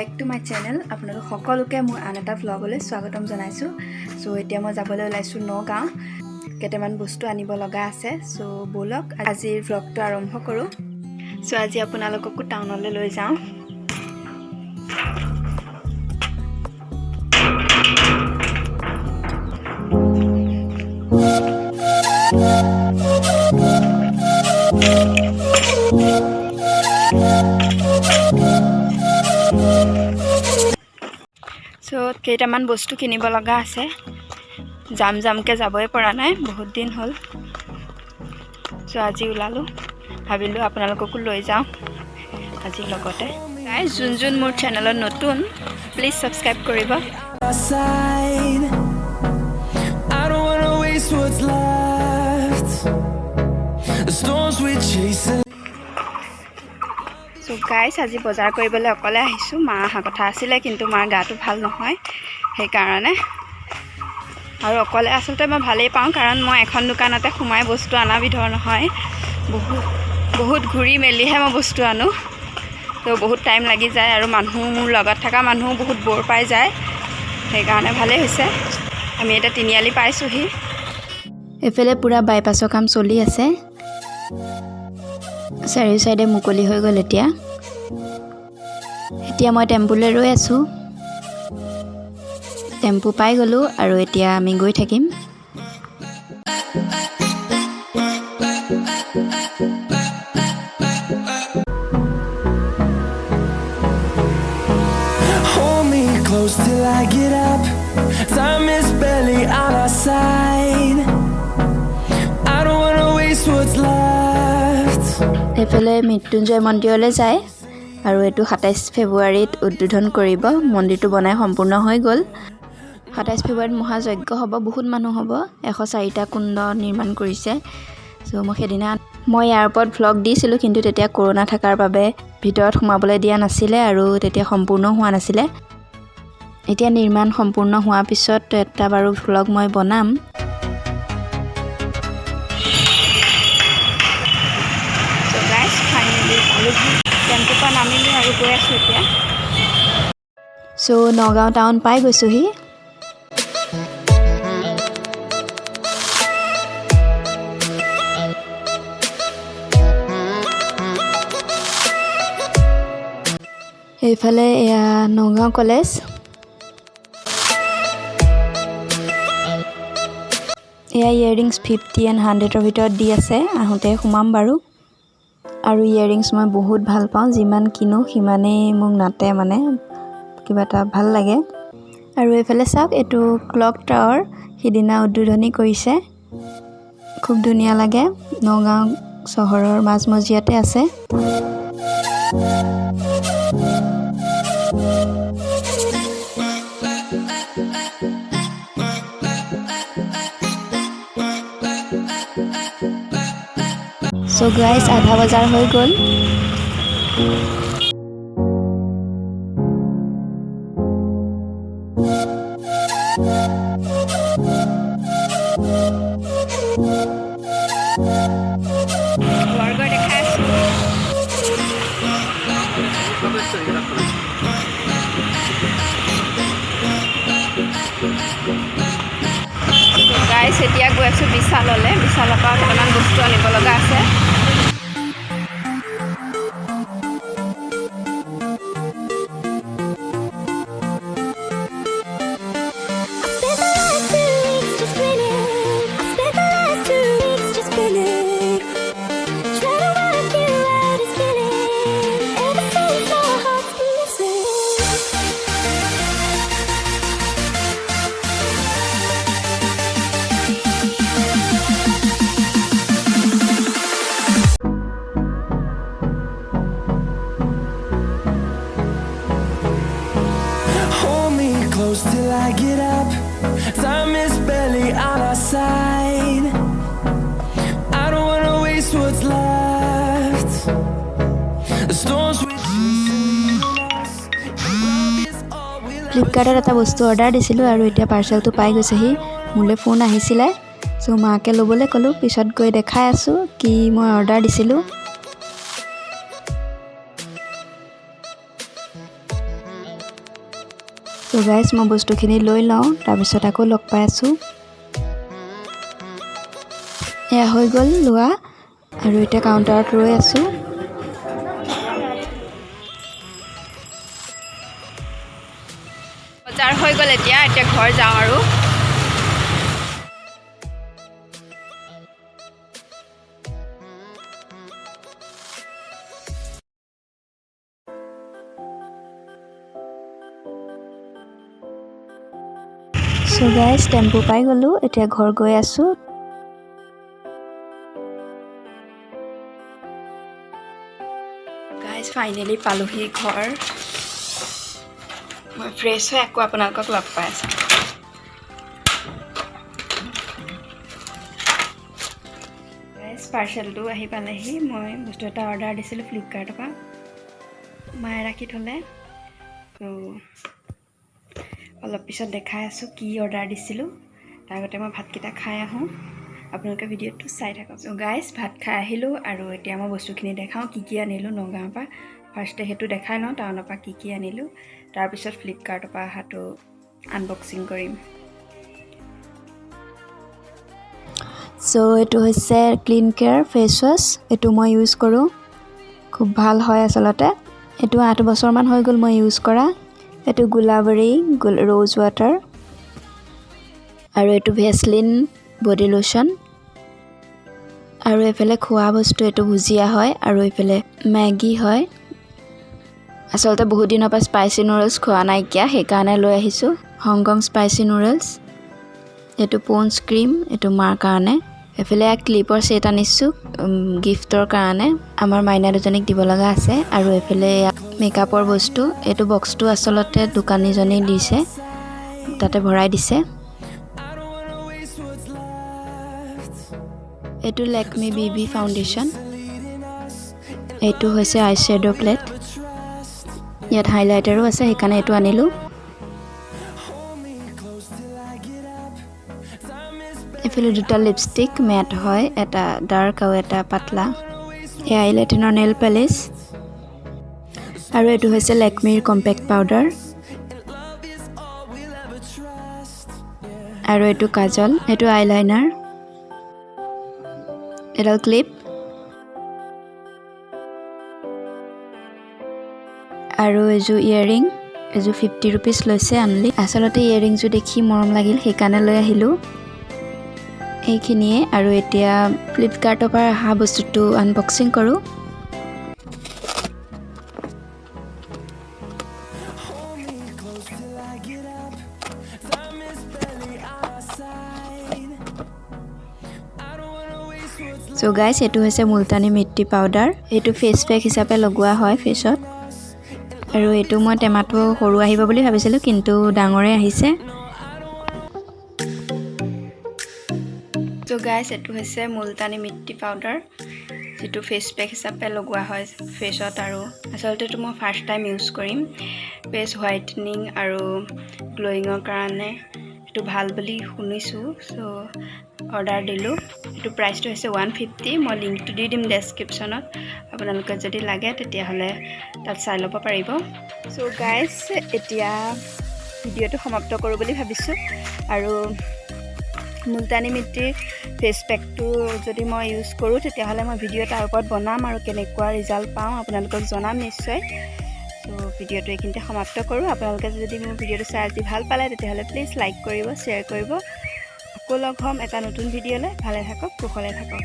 Back to my channel আপোনালোক সকলোকে মোৰ আন এটা ভ্লগলৈ স্বাগতম জনাইছোঁ। সো এতিয়া মই যাবলৈ ওলাইছোঁ নগাঁও। কেইটামান বস্তু আনিব লগা আছে। সো বলক আজিৰ ভ্লগটো আৰম্ভ কৰোঁ। সো আজি আপোনালোককো টাউনলৈ লৈ যাওঁ। সো কেইটামান বস্তু কিনিব লগা আছে। জামকে যাবই পৰা নাই, বহুত দিন হ'ল। সো আজি ওলালোঁ, ভাবিলোঁ আপোনালোককো লৈ যাওঁ আজিৰ লগতে। গাইজ যোন মোৰ চেনেলত নতুন, প্লিজ ছাবস্ক্ৰাইব কৰিব। সো গাইজ আজি বজাৰ কৰিবলৈ অকলে আহিছোঁ। মা অহা কথা আছিলে, কিন্তু মাৰ গাটো ভাল নহয়, সেইকাৰণে। আৰু অকলে আচলতে মই ভালেই পাওঁ, কাৰণ মই এখন দোকানতে সোমাই বস্তু অনা বিধৰ নহয়। বহুত ঘূৰি মেলিহে মই বস্তু আনো, তো বহুত টাইম লাগি যায়। আৰু মোৰ লগত থকা মানুহো বহুত বৰ পাই যায়, সেইকাৰণে ভালেই হৈছে। আমি এতিয়া তিনিআলি পাইছোঁহি। এইফালে পূৰা বাইপাছৰ কাম চলি আছে। চাৰিও চাইডে মুকলি হৈ গ'ল। এতিয়া মই টেম্পুলৈ ৰৈ আছোঁ। টেম্পু পাই গ'লোঁ আৰু এতিয়া আমি গৈ থাকিম। Till I get up, time is barely on our side. I don't wanna waste what's left. এইফালে মৃত্যুঞ্জয় মন্দিৰলৈ যায়, আৰু এইটো 27 ফেব্ৰুৱাৰীত উদ্বোধন কৰিব। মন্দিৰটো বনাই সম্পূৰ্ণ হৈ গ'ল। 27 ফেব্ৰুৱাৰীত মহাযজ্ঞ হ'ব, বহুত মানুহ হ'ব। 104টা কুণ্ড নিৰ্মাণ কৰিছে। চ' মই ইয়াৰ ওপৰত ভ্লগ দিছিলোঁ, কিন্তু তেতিয়া কৰোণা থকাৰ বাবে ভিতৰত সোমাবলৈ দিয়া নাছিলে, আৰু তেতিয়া সম্পূৰ্ণ হোৱা নাছিলে। এতিয়া নিৰ্মাণ সম্পূৰ্ণ হোৱাৰ পিছত এটা বাৰু ভ্লগ মই বনাম। চ' গাইজ ফাইনেলি টেম্পুৰ পৰা নামিলোঁ আৰু গৈ আছোঁ এতিয়া। চ' নগাঁও টাউন পাই গৈছোঁহি। এইফালে এয়া নগাঁও কলেজ। এয়া ইয়েৰিংছ 50 and 100ৰ ভিতৰত দি আছে। আহোঁতে সোমাম বাৰু। আৰু ইয়েৰিংছ মই বহুত ভাল পাওঁ, যিমান কিনো সিমানেই মোক নাতে, মানে কিবা এটা ভাল লাগে। আৰু এইফালে চাওক, এইটো ক্লক টাৱাৰ, সিদিনা উদ্বোধনী কৰিছে। খুব ধুনীয়া লাগে। নগাঁও চহৰৰ মাজমজিয়াতে আছে। চ' গাইজ আধা বজাৰ হৈ গ'ল। বাৰ্গাৰ দেখাই আছোঁ। গাইজ এতিয়া গৈ আছোঁ বিশাললৈ। বিশালৰ পৰা কেইটামান বস্তু আনিব লগা আছে। Till I get up, time is barely on our side. I don't wanna waste what's left. The storms we ফ্লিপকাৰ্টত এটা বস্তু অৰ্ডাৰ দিছিলোঁ, আৰু এতিয়া পাৰ্চেলটো পাই গৈছেহি। মোলৈ ফোন আহিছিলে, চ' মাকে ল'বলৈ ক'লোঁ। পিছত গৈ দেখাই আছোঁ কি মই অৰ্ডাৰ দিছিলোঁ। সো গাইজ মই বস্তুখিনি লৈ লওঁ তাৰপিছত আকৌ লগ পাই আছোঁ এয়া হৈ গ'ল লোৱা আৰু এতিয়া কাউণ্টাৰত ৰৈ আছোঁ বজাৰ হৈ গ'ল এতিয়া ঘৰ যাওঁ আৰু সো গাইজ টেম্পু পাই গ'লোঁ এতিয়া ঘৰ গৈ আছোঁ গাইজ ফাইনেলি পালোহি ঘৰ মই ফ্ৰেছ হৈ আকৌ আপোনালোকক লগ পাই আছোঁ গাইজ পাৰ্চেলটো আহি পালেহি মই বস্তু এটা অৰ্ডাৰ দিছিলোঁ ফ্লিপকাৰ্টৰ পৰা মায়ে ৰাখি থ'লে তো অলপ পিছত দেখাই আছোঁ কি অৰ্ডাৰ দিছিলোঁ তাৰ আগতে মই ভাতকেইটা খাই আহোঁ আপোনালোকে ভিডিঅ'টো চাই থাকক চ' গাইজ ভাত খাই আহিলোঁ আৰু এতিয়া মই বস্তুখিনি দেখাওঁ কি আনিলোঁ নগাঁৱৰ পৰা ফাৰ্ষ্টে সেইটো দেখাই লওঁ টাউনৰ পৰা কি আনিলোঁ তাৰপিছত ফ্লিপকাৰ্টৰ পৰা অহাটো আনবক্সিং কৰিম চ' এইটো হৈছে ক্লিন কেয়াৰ ফেচ ৱাছ এইটো মই ইউজ কৰোঁ খুব ভাল হয় আচলতে এইটো 8 বছৰমান হৈ গ'ল মই ইউজ কৰা এইটো গুলাবৰী ৰ'জ ৱাটাৰ আৰু এইটো ভেচলিন বডি লোচন আৰু এইফালে খোৱা বস্তু এইটো ভুজিয়া হয় আৰু এইফালে মেগী হয় আচলতে বহুত দিনৰ পৰা স্পাইচি নুডলছ খোৱা নাইকিয়া সেইকাৰণে লৈ আহিছোঁ হংকং স্পাইচি নুডলছ এইটো পন্স ক্ৰীম এইটো মাৰ কাৰণে এইফালে ক্লিপৰ ছেট আনিছোঁ গিফ্টৰ কাৰণে আমাৰ মাইনা দুজনীক দিব লগা আছে আৰু এইফালে মেকআপৰ বস্তু এইটো বক্সটো আচলতে দোকানীজনী দিছে তাতে ভৰাই দিছে এইটো লেকমি বিবি ফাউণ্ডেশ্যন এইটো হৈছে আই শ্বেডো প্লেট ইয়াত হাইলাইটাৰো আছে সেইকাৰণে এইটো আনিলোঁ এইফালে দুটা লিপষ্টিক মেট হয় এটা ডাৰ্ক আৰু এটা পাতলা এই আইলাইনাৰ নেল পালিছ আৰু এইটো হৈছে লেকমিৰ কম্পেক্ট পাউডাৰ আৰু এইটো কাজল এইটো আইলাইনাৰ এডাল ক্লিপ আৰু এইযোৰ ইয়েৰিং এইযোৰ 50 रुपीस লৈছে আনলি আচলতে ইয়েৰিংযোৰ দেখি মৰম লাগিল সেইকাৰণে লৈ আহিলোঁ এইখিনিয়ে আৰু এতিয়া ফ্লিপকাৰ্টৰ পৰা অহা বস্তুটো আনবক্সিং কৰোঁ চ' গাইজ এইটো হৈছে মুলতানী মিট্টি পাউডাৰ এইটো ফেচ পেক হিচাপে লগোৱা হয় ফেচত আৰু এইটো মই টেমাটো সৰু আহিব বুলি ভাবিছিলোঁ কিন্তু ডাঙৰে আহিছে চ' গাইজ এইটো হৈছে মুলতানী মিট্টি পাউডাৰ যিটো ফেচ পেক হিচাপে লগোৱা হয় ফেচত আৰু আচলতে এইটো মই ফাৰ্ষ্ট টাইম ইউজ কৰিম ফেচ হোৱাইটনিং আৰু গ্ল'য়িঙৰ কাৰণে এইটো ভাল বুলি শুনিছোঁ চ' অৰ্ডাৰ দিলোঁ এইটো প্ৰাইচটো হৈছে 150 মই লিংকটো দি দিম ডেছক্ৰিপশ্যনত আপোনালোকে যদি লাগে তেতিয়াহ'লে তাত চাই ল'ব পাৰিব চ' গাইজ এতিয়া ভিডিঅ'টো সমাপ্ত কৰোঁ বুলি ভাবিছোঁ আৰু মুলতানী মিট্টিৰ ফেচ পেকটো যদি মই ইউজ কৰোঁ তেতিয়াহ'লে মই ভিডিঅ' তাৰ ওপৰত বনাম আৰু কেনেকুৱা ৰিজাল্ট পাওঁ আপোনালোকক জনাম নিশ্চয় চ' ভিডিঅ'টো এইখিনিতে সমাপ্ত কৰোঁ আপোনালোকে যদি মোৰ ভিডিঅ'টো চাই আজি ভাল পালে তেতিয়াহ'লে প্লিজ লাইক কৰিব শ্বেয়াৰ কৰিব আকৌ লগ হ'ম এটা নতুন ভিডিঅ'লৈ ভালে থাকক কুশলে থাকক